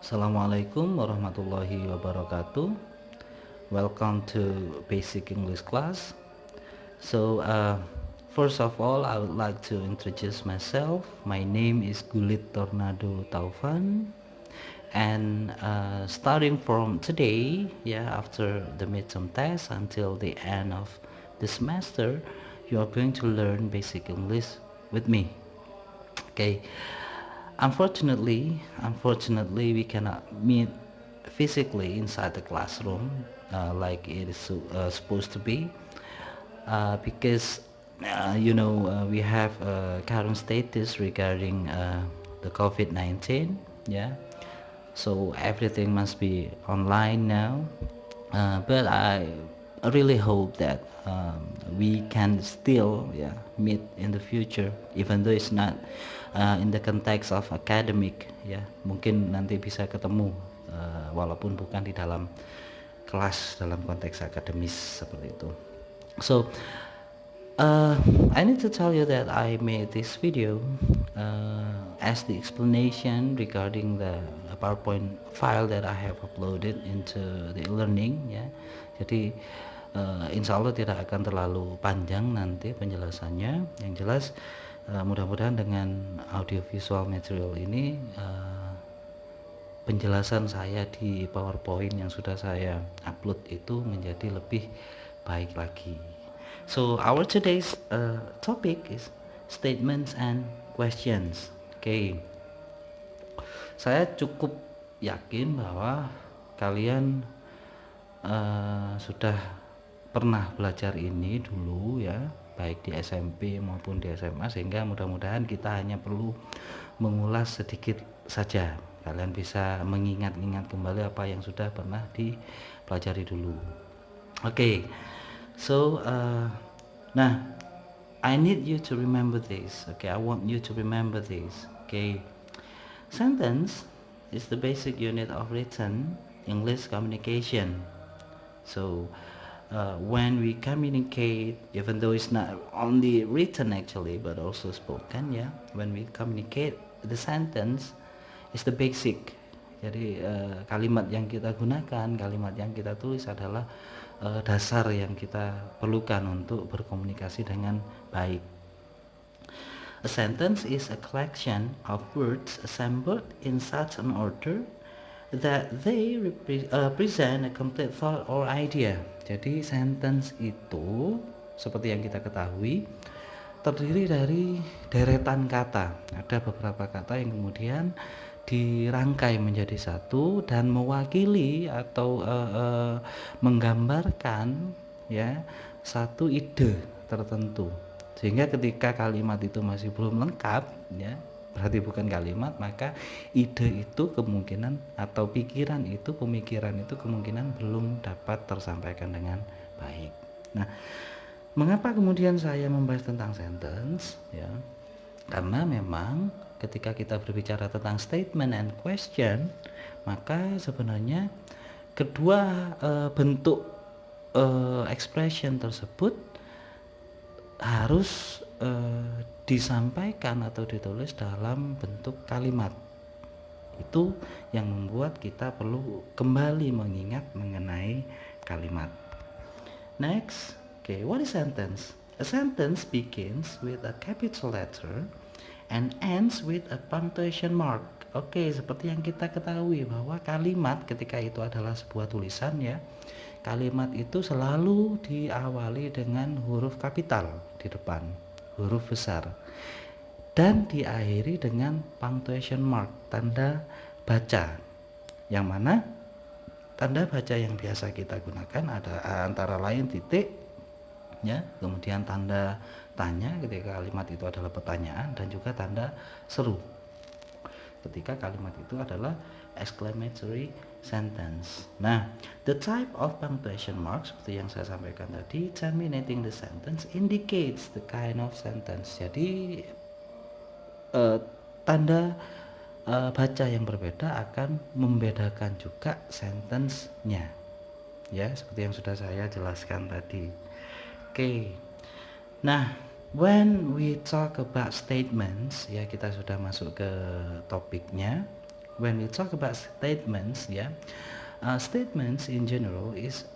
Assalamualaikum warahmatullahi wabarakatuh. Welcome to Basic English class. First of all, I would like to introduce myself. My name is Gulit Tornado Taufan, and starting from today, after the midterm test until the end of the semester, you are going to learn basic English with me. Okay. Unfortunately, we cannot meet physically inside the classroom like it is supposed to be because we have current status regarding the COVID-19. Yeah, so everything must be online now. But I really hope that we can still meet in the future, even though it's not in the context of academic. Mungkin nanti bisa ketemu walaupun bukan di dalam kelas dalam konteks akademis seperti itu. So I need to tell you that I made this video as the explanation regarding the PowerPoint file that I have uploaded into the e-learning. Jadi insya Allah tidak akan terlalu panjang nanti penjelasannya. Yang jelas mudah-mudahan dengan audiovisual material ini penjelasan saya di PowerPoint yang sudah saya upload itu menjadi lebih baik lagi. So our today's topic is statements and questions. Okay. Saya cukup yakin bahwa kalian sudah pernah belajar ini dulu ya, baik di SMP maupun di SMA, sehingga mudah-mudahan kita hanya perlu mengulas sedikit saja. Kalian bisa mengingat-ingat kembali apa yang sudah pernah dipelajari dulu. Okay. So now I need you to remember this. Okay, I want you to remember this. Okay, sentence is the basic unit of written English communication. So when we communicate, even though it's not only written actually but also spoken, when we communicate, the sentence is the basic. Jadi kalimat yang kita gunakan, kalimat yang kita tulis adalah dasar yang kita perlukan untuk berkomunikasi dengan baik. A sentence is a collection of words assembled in such an order that they present a complete thought or idea. Jadi sentence itu seperti yang kita ketahui terdiri dari deretan kata. Ada beberapa kata yang kemudian dirangkai menjadi satu dan mewakili atau menggambarkan satu ide tertentu, sehingga ketika kalimat itu masih belum lengkap berarti bukan kalimat, maka ide itu kemungkinan atau pemikiran itu kemungkinan belum dapat tersampaikan dengan baik. Nah, mengapa kemudian saya membahas tentang sentence karena memang ketika kita berbicara tentang statement and question, maka sebenarnya kedua bentuk expression tersebut harus disampaikan atau ditulis dalam bentuk kalimat. Itu yang membuat kita perlu kembali mengingat mengenai kalimat. Next, what is sentence? A sentence begins with a capital letter and ends with a punctuation mark. Seperti yang kita ketahui bahwa kalimat ketika itu adalah sebuah tulisan kalimat itu selalu diawali dengan huruf kapital di depan, huruf besar, dan diakhiri dengan punctuation mark, tanda baca, yang mana tanda baca yang biasa kita gunakan ada antara lain titik, kemudian tanda tanya ketika kalimat itu adalah pertanyaan, dan juga tanda seru ketika kalimat itu adalah exclamatory sentence. Nah, the type of punctuation mark seperti yang saya sampaikan tadi, terminating the sentence indicates the kind of sentence. Jadi tanda baca yang berbeda akan membedakan juga sentence-nya, seperti yang sudah saya jelaskan tadi. Nah, when we talk about statements, kita sudah masuk ke topiknya. when we talk about statements, ya, statements in general is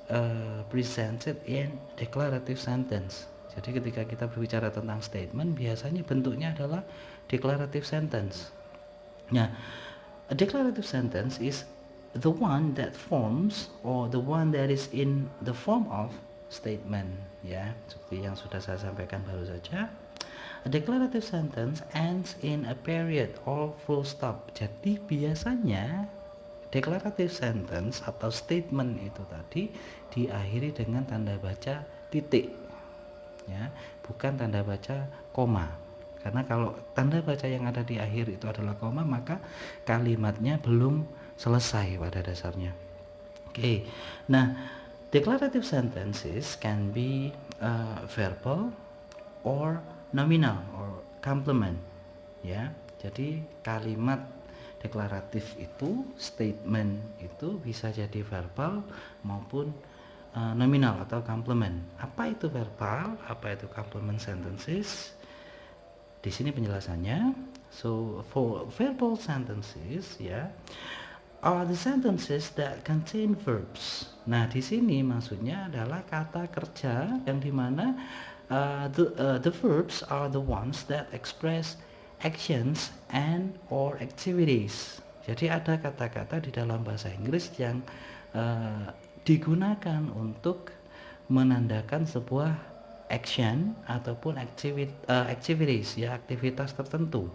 presented in declarative sentence. Jadi ketika kita berbicara tentang statement, biasanya bentuknya adalah declarative sentence. Nah, a declarative sentence is the one that forms or the one that is in the form of statement, ya, seperti yang sudah saya sampaikan baru saja. A declarative sentence ends in a period or full stop. Jadi biasanya declarative sentence atau statement itu tadi diakhiri dengan tanda baca titik, ya, bukan tanda baca koma. Karena kalau tanda baca yang ada di akhir itu adalah koma, maka kalimatnya belum selesai pada dasarnya. Oke. Nah, declarative sentences can be verbal or nominal or complement, ya. Jadi kalimat deklaratif itu, statement itu bisa jadi verbal maupun nominal atau complement. Apa itu verbal? Apa itu complement sentences? Di sini penjelasannya. So for verbal sentences, ya, are the sentences that contain verbs. Nah, di sini maksudnya adalah kata kerja yang dimana the verbs are the ones that express actions and or activities. Jadi ada kata-kata di dalam bahasa Inggris yang digunakan untuk menandakan sebuah action ataupun activities, ya, aktivitas tertentu.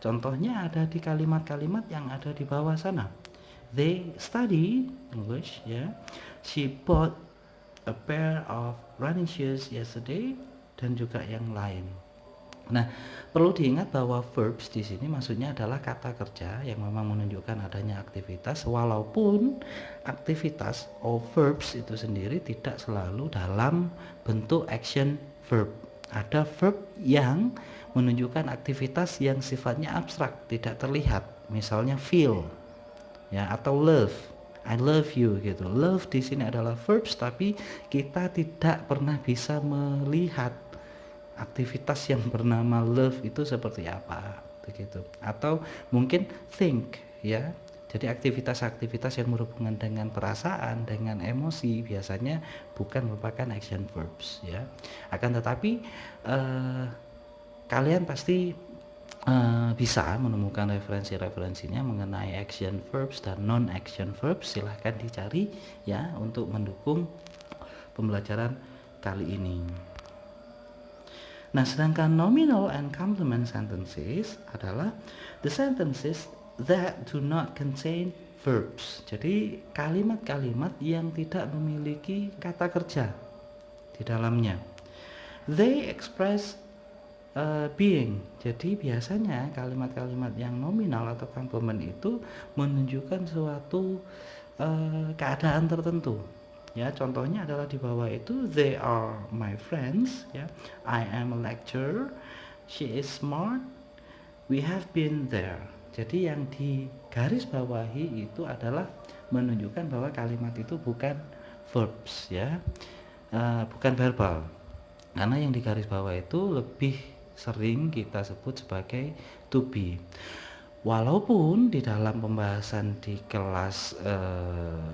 Contohnya ada di kalimat-kalimat yang ada di bawah sana. They study English, ya. She bought a pair of running shoes yesterday, dan juga yang lain. Nah, perlu diingat bahwa verbs di sini maksudnya adalah kata kerja yang memang menunjukkan adanya aktivitas, walaupun aktivitas or verbs itu sendiri tidak selalu dalam bentuk action verb. Ada verb yang menunjukkan aktivitas yang sifatnya abstrak, tidak terlihat. Misalnya feel, ya, atau love. I love you gitu. Love di sini adalah verbs, tapi kita tidak pernah bisa melihat aktivitas yang bernama love itu seperti apa, begitu. Atau mungkin think, ya. Jadi aktivitas-aktivitas yang berhubungan dengan perasaan, dengan emosi biasanya bukan merupakan action verbs, ya. Akan tetapi kalian pasti bisa menemukan referensi-referensinya mengenai action verbs dan non action verbs. Silahkan dicari, ya, untuk mendukung pembelajaran kali ini. Nah, sedangkan nominal and complement sentences adalah the sentences that do not contain verbs. Jadi kalimat-kalimat yang tidak memiliki kata kerja di dalamnya. They express being. Jadi biasanya kalimat-kalimat yang nominal atau complement itu menunjukkan suatu keadaan tertentu. Ya, contohnya adalah di bawah itu, they are my friends, ya. I am a lecturer, she is smart, we have been there. Jadi yang di garis bawahi itu adalah menunjukkan bahwa kalimat itu bukan verbs, ya, bukan verbal. Karena yang di garis bawah itu lebih sering kita sebut sebagai to be. Walaupun di dalam pembahasan di kelas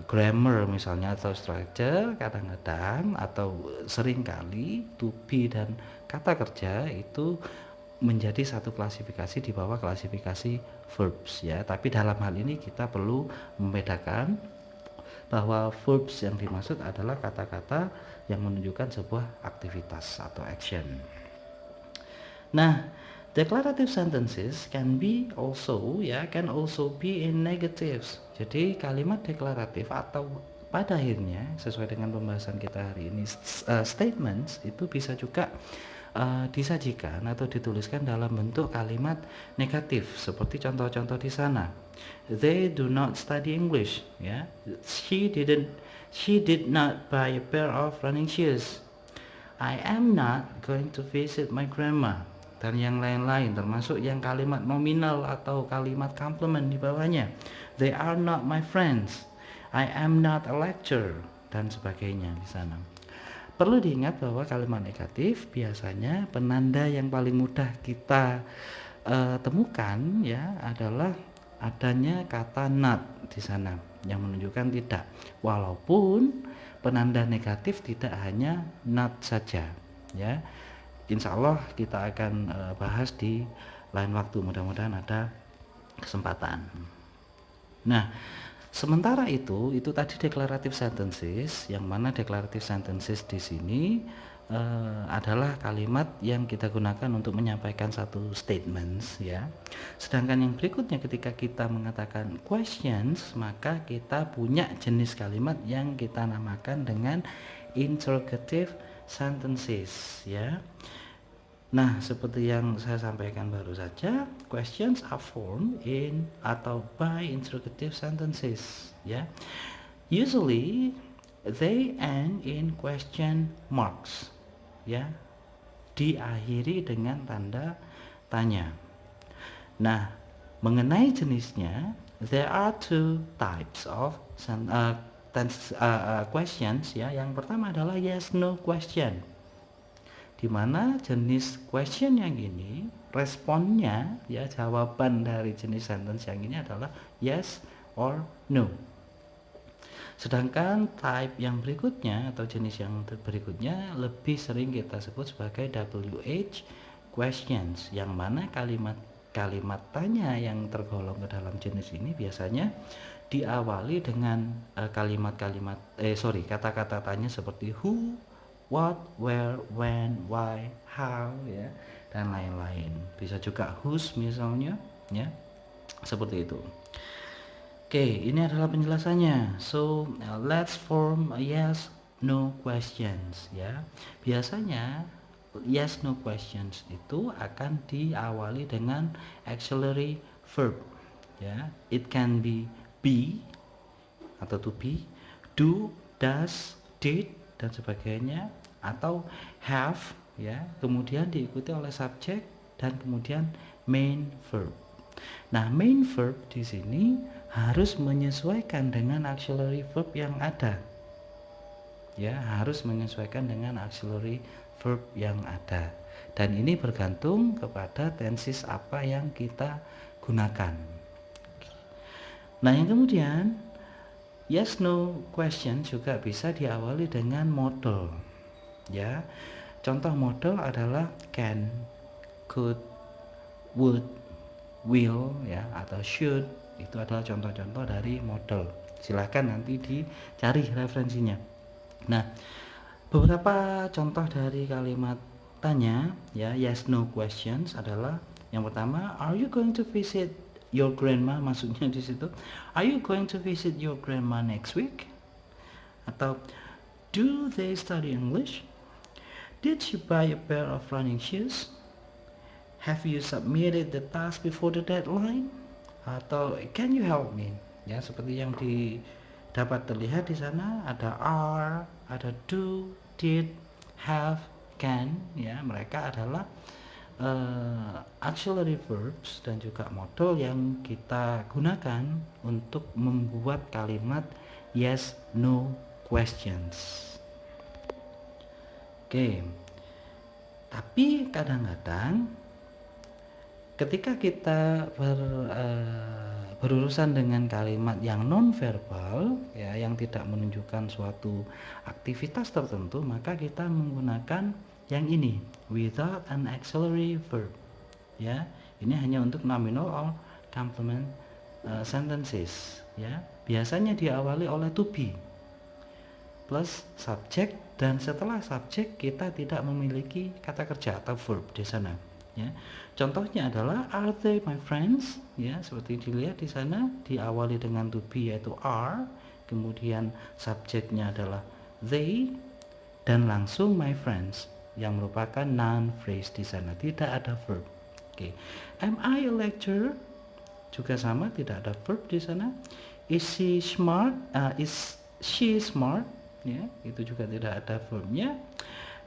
grammar misalnya atau structure, kadang-kadang atau seringkali to be dan kata kerja itu menjadi satu klasifikasi di bawah klasifikasi verbs, ya. Tapi dalam hal ini kita perlu membedakan bahwa verbs yang dimaksud adalah kata-kata yang menunjukkan sebuah aktivitas atau action. Nah, declarative sentences can also be in negatives. Jadi kalimat deklaratif atau pada akhirnya sesuai dengan pembahasan kita hari ini, statements itu bisa juga disajikan atau dituliskan dalam bentuk kalimat negatif seperti contoh-contoh di sana. They do not study English, ya. She did not buy a pair of running shoes. I am not going to visit my grandma, dan yang lain-lain, termasuk yang kalimat nominal atau kalimat complement di bawahnya. They are not my friends, I am not a lecturer, dan sebagainya di sana. Perlu diingat bahwa kalimat negatif biasanya penanda yang paling mudah kita temukan, ya, adalah adanya kata not di sana yang menunjukkan tidak. Walaupun penanda negatif tidak hanya not saja, ya. Insya Allah kita akan bahas di lain waktu, mudah-mudahan ada kesempatan. Nah, sementara itu tadi declarative sentences, yang mana declarative sentences di sini adalah kalimat yang kita gunakan untuk menyampaikan satu statements, ya. Sedangkan yang berikutnya ketika kita mengatakan questions, maka kita punya jenis kalimat yang kita namakan dengan interrogative sentences, ya. Nah, seperti yang saya sampaikan baru saja, questions are formed in atau by interrogative sentences, ya. Usually they end in question marks, ya, diakhiri dengan tanda tanya. Nah, mengenai jenisnya, there are two types of questions, ya. Yang pertama adalah yes no question, di mana jenis question yang ini responnya, ya, jawaban dari jenis sentence yang ini adalah yes or no. Sedangkan type yang berikutnya atau jenis yang berikutnya lebih sering kita sebut sebagai WH questions, yang mana kalimat tanya yang tergolong ke dalam jenis ini biasanya diawali dengan kata-kata tanya seperti who, what, where, when, why, how, ya, dan lain-lain. Bisa juga whose misalnya, ya, seperti itu. Oke, ini adalah penjelasannya. So let's form a yes no questions, ya. Biasanya yes no questions itu akan diawali dengan auxiliary verb, ya. It can be atau to be, do, does, did, dan sebagainya, atau have, ya, kemudian diikuti oleh subjek dan kemudian main verb. Nah, main verb di sini harus menyesuaikan dengan auxiliary verb yang ada, ya, harus menyesuaikan dengan auxiliary verb yang ada, dan ini bergantung kepada tenses apa yang kita gunakan. Nah, yang kemudian yes no question juga bisa diawali dengan model, ya. Contoh model adalah can, could, would, will, ya, atau should. Itu adalah contoh-contoh dari model. Silahkan nanti dicari referensinya. Nah, beberapa contoh dari kalimat tanya, ya, yes no questions adalah yang pertama, are you going to visit your grandma? Maksudnya di situ, are you going to visit your grandma next week? Atau do they study English? Did you buy a pair of running shoes? Have you submitted the task before the deadline? Atau can you help me? Ya, seperti yang dapat terlihat di sana ada are, ada do, did, have, can, ya. Mereka adalah auxiliary verbs dan juga model yang kita gunakan untuk membuat kalimat yes no questions. Oke. Tapi kadang-kadang ketika kita berurusan dengan kalimat yang non-verbal, ya, yang tidak menunjukkan suatu aktivitas tertentu, maka kita menggunakan yang ini, without an auxiliary verb, ya. Ini hanya untuk nominal or complement sentences, ya. Biasanya diawali oleh to be plus subject, dan setelah subject kita tidak memiliki kata kerja atau verb di sana, ya. Contohnya adalah are they my friends, ya, seperti dilihat di sana diawali dengan to be yaitu are, kemudian subjeknya adalah they, dan langsung my friends yang merupakan noun phrase di sana, tidak ada verb. Oke. Am I a lecturer? Juga sama, tidak ada verb di sana. Is she smart? Is she smart? Ya, itu juga tidak ada verbnya.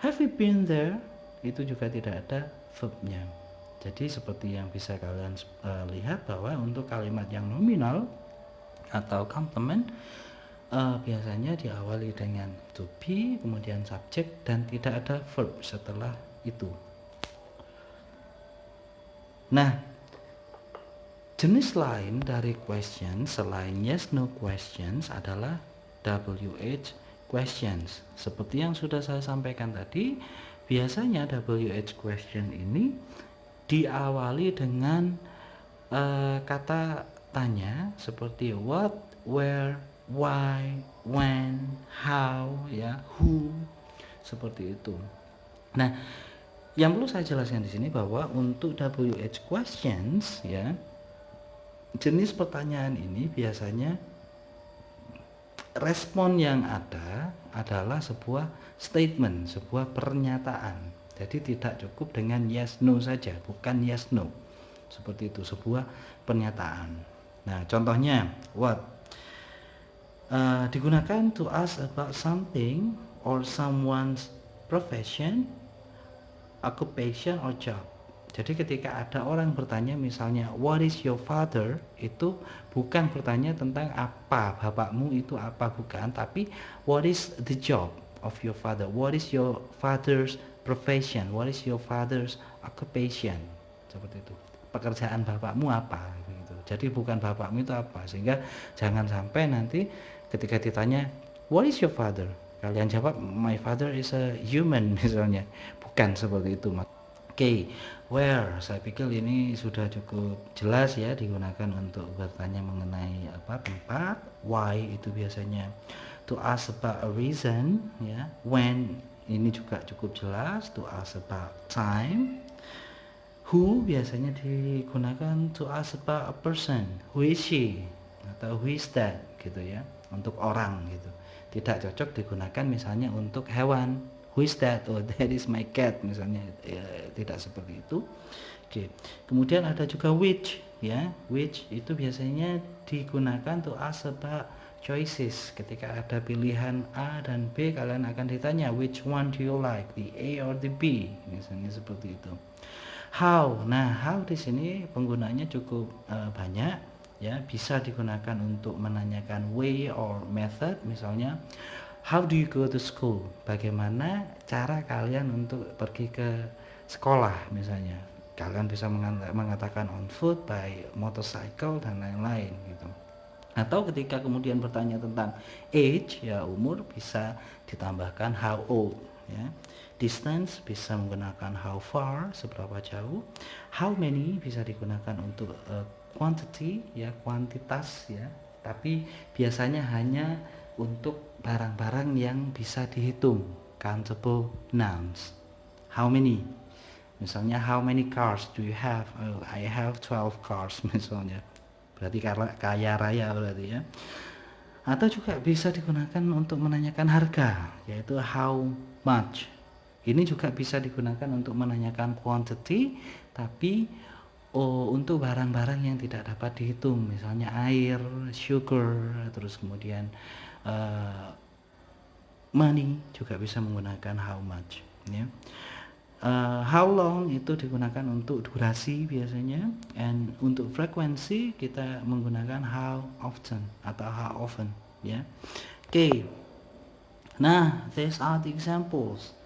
Have you been there? Itu juga tidak ada verbnya. Jadi seperti yang bisa kalian lihat bahwa untuk kalimat yang nominal atau complement biasanya diawali dengan to be, kemudian subjek, dan tidak ada verb setelah itu. Nah, Jenis lain dari question selain yes no questions adalah WH questions. Seperti yang sudah saya sampaikan tadi, biasanya WH question ini diawali dengan kata tanya seperti what, where, why, when, how, ya, who, seperti itu. Nah, yang perlu saya jelaskan di sini bahwa untuk WH questions, ya, jenis pertanyaan ini biasanya respon yang ada adalah sebuah statement, sebuah pernyataan. Jadi tidak cukup dengan yes no saja, bukan yes no. Seperti itu, sebuah pernyataan. Nah, contohnya what digunakan to ask about something or someone's profession, occupation or job. Jadi ketika ada orang bertanya misalnya what is your father, itu bukan bertanya tentang apa bapakmu itu apa, bukan, tapi what is the job of your father, what is your father's profession, what is your father's occupation, seperti itu. Pekerjaan bapakmu apa gitu. Jadi bukan bapakmu itu apa, sehingga jangan sampai nanti ketika ditanya what is your father, kalian jawab my father is a human misalnya, bukan seperti itu. Oke, where, saya pikir ini sudah cukup jelas ya, digunakan untuk bertanya mengenai tempat. Why itu biasanya to ask about a reason, ya. When ini juga cukup jelas, to ask about time. Who biasanya digunakan to ask about a person, who is she atau who is that gitu ya, untuk orang gitu. Tidak cocok digunakan misalnya untuk hewan, who is that, oh that is my cat misalnya, ya, tidak seperti itu. Oke. Kemudian ada juga which, ya, which itu biasanya digunakan to ask about choices. Ketika ada pilihan A dan B, kalian akan ditanya which one do you like, the A or the B misalnya, seperti itu. How, nah how di sini penggunanya cukup banyak ya, bisa digunakan untuk menanyakan way or method, misalnya how do you go to school, bagaimana cara kalian untuk pergi ke sekolah misalnya, kalian bisa mengatakan on foot, by motorcycle dan lain-lain gitu. Atau ketika kemudian bertanya tentang age, ya umur, bisa ditambahkan how old ya. Distance bisa menggunakan how far, seberapa jauh. How many bisa digunakan untuk quantity, ya, kuantitas ya, tapi biasanya hanya untuk barang-barang yang bisa dihitung, countable nouns. How many, misalnya how many cars do you have, oh, I have 12 cars misalnya, berarti kaya raya berarti ya. Atau juga bisa digunakan untuk menanyakan harga, yaitu how much. Ini juga bisa digunakan untuk menanyakan quantity, tapi untuk barang-barang yang tidak dapat dihitung, misalnya air, sugar, terus kemudian money juga bisa menggunakan how much ya. How long itu digunakan untuk durasi biasanya, and untuk frekuensi kita menggunakan how often atau how often ya. Oke. Nah, these are the examples.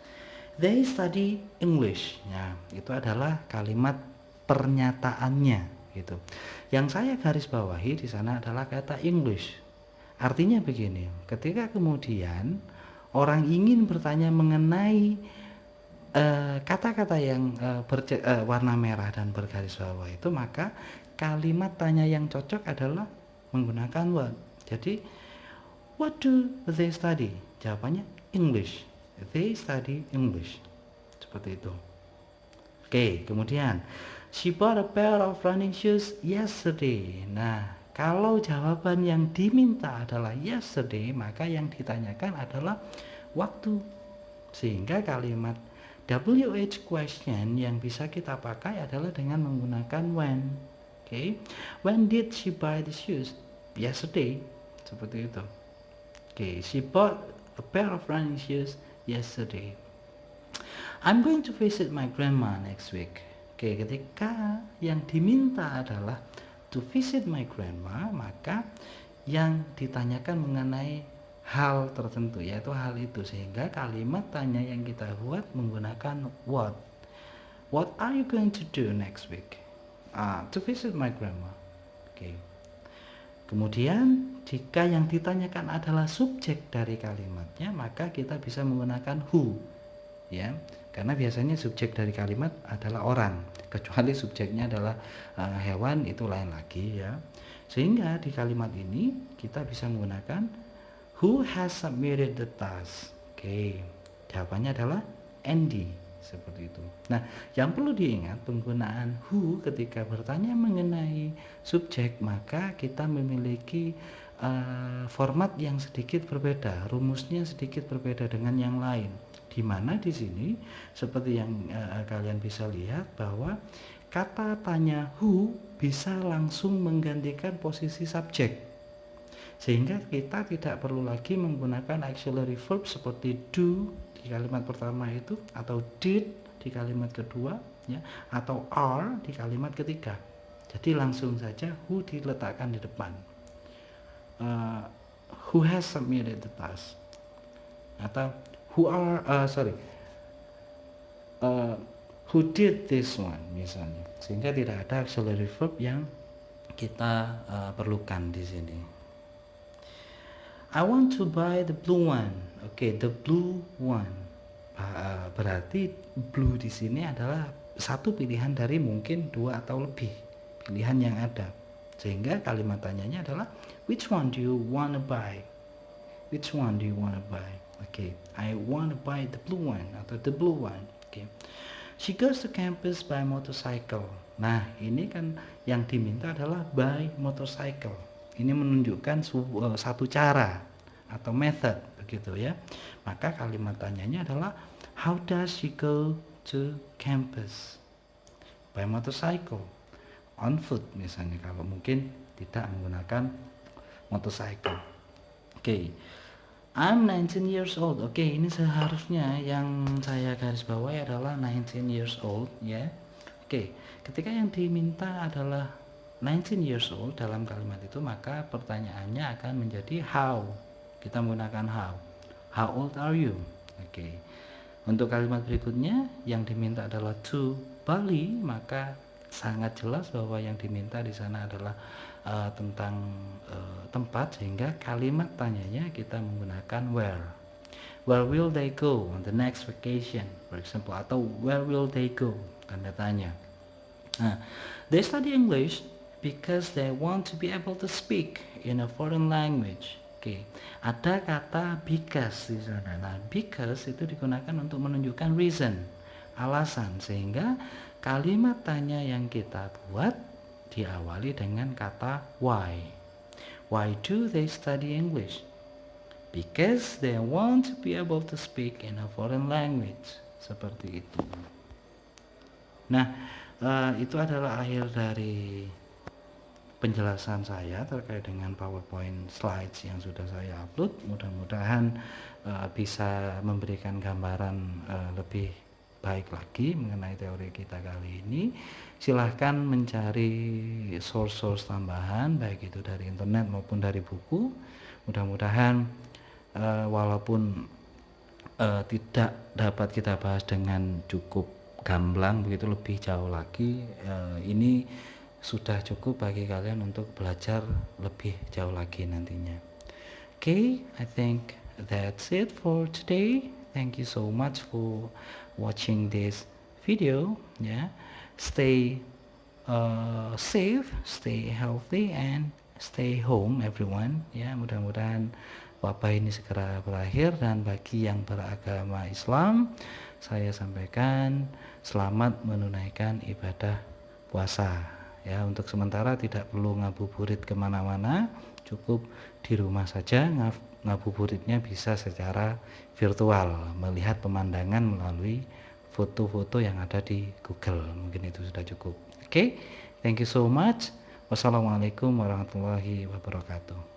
They study English. Ya, itu adalah kalimat pernyataannya gitu. Yang saya garis bawahi di sana adalah kata English. Artinya begini, ketika kemudian orang ingin bertanya mengenai kata-kata yang warna merah dan bergaris bawah itu, maka kalimat tanya yang cocok adalah menggunakan what. Jadi, what do they study? Jawabannya English. They study English. Seperti itu. Oke, kemudian she bought a pair of running shoes yesterday. Nah, kalau jawaban yang diminta adalah yesterday, maka yang ditanyakan adalah waktu. Sehingga kalimat WH question yang bisa kita pakai adalah dengan menggunakan when. Oke. When did she buy the shoes? Yesterday. Seperti itu. Oke, she bought a pair of running shoes yesterday. I'm going to visit my grandma next week. Oke, ketika yang diminta adalah to visit my grandma, maka yang ditanyakan mengenai hal tertentu, yaitu hal itu, sehingga kalimat tanya yang kita buat menggunakan what are you going to do next week? To visit my grandma. Oke. Kemudian jika yang ditanyakan adalah subjek dari kalimatnya, maka kita bisa menggunakan who, ya, karena biasanya subjek dari kalimat adalah orang, kecuali subjeknya adalah hewan, itu lain lagi, ya. Sehingga di kalimat ini kita bisa menggunakan who has submitted the task. Oke, jawabannya adalah Andy, seperti itu. Nah, yang perlu diingat, penggunaan who ketika bertanya mengenai subjek, maka kita memiliki format yang sedikit berbeda, rumusnya sedikit berbeda dengan yang lain. Di mana di sini seperti yang kalian bisa lihat bahwa kata tanya who bisa langsung menggantikan posisi subjek, sehingga kita tidak perlu lagi menggunakan auxiliary verb seperti do di kalimat pertama itu, atau did di kalimat kedua, ya, atau are di kalimat ketiga. Jadi langsung saja who diletakkan di depan. Who has submitted the task, atau who did this one misalnya, sehingga tidak ada auxiliary verb yang kita perlukan di sini. I want to buy the blue one. Oke, the blue one. Berarti blue di sini adalah satu pilihan dari mungkin dua atau lebih pilihan yang ada. Sehingga kalimat tanyanya adalah which one do you want to buy? Which one do you want to buy? Oke, I want to buy the blue one atau the blue one. Oke. She goes to campus by motorcycle. Nah, ini kan yang diminta adalah by motorcycle. Ini menunjukkan satu cara atau method, begitu ya. Maka kalimat tanyanya adalah how does she go to campus? By motorcycle, on foot misalnya, kalau mungkin tidak menggunakan motorcycle. Oke. I'm 19 years old. Oke, ini seharusnya yang saya garis bawahi adalah 19 years old, ya. Oke, ketika yang diminta adalah 19 years old dalam kalimat itu, maka pertanyaannya akan menjadi how. Kita menggunakan how. How old are you? Oke. Untuk kalimat berikutnya yang diminta adalah to Bali, maka sangat jelas bahwa yang diminta di sana adalah tentang tempat, sehingga kalimat tanyanya kita menggunakan where. Where will they go on the next vacation, for example, atau where will they go, tanda tanya. Nah, they study English because they want to be able to speak in a foreign language. Oke, ada kata because di sana. Nah, because itu digunakan untuk menunjukkan reason, alasan, sehingga kalimat tanya yang kita buat diawali dengan kata why. Why do they study English? Because they want to be able to speak in a foreign language. Seperti itu. Nah, itu adalah akhir dari penjelasan saya terkait dengan PowerPoint slides yang sudah saya upload. Mudah-mudahan bisa memberikan gambaran lebih baik lagi mengenai teori kita kali ini. Silahkan mencari source-source tambahan, baik itu dari internet maupun dari buku. Mudah-mudahan walaupun tidak dapat kita bahas dengan cukup gamblang, begitu lebih jauh lagi, ini sudah cukup bagi kalian untuk belajar lebih jauh lagi nantinya. Okay, I think that's it for today. Thank you so much for watching this video. Yeah, stay safe, stay healthy, and stay home everyone. Ya, mudah-mudahan wabah ini segera berakhir, dan bagi yang beragama Islam, saya sampaikan selamat menunaikan ibadah puasa. Ya, untuk sementara tidak perlu ngabuburit kemana-mana, cukup di rumah saja. Ngabuburitnya bisa secara virtual, melihat pemandangan melalui foto-foto yang ada di Google, mungkin itu sudah cukup. Oke, thank you so much. Wassalamualaikum warahmatullahi wabarakatuh.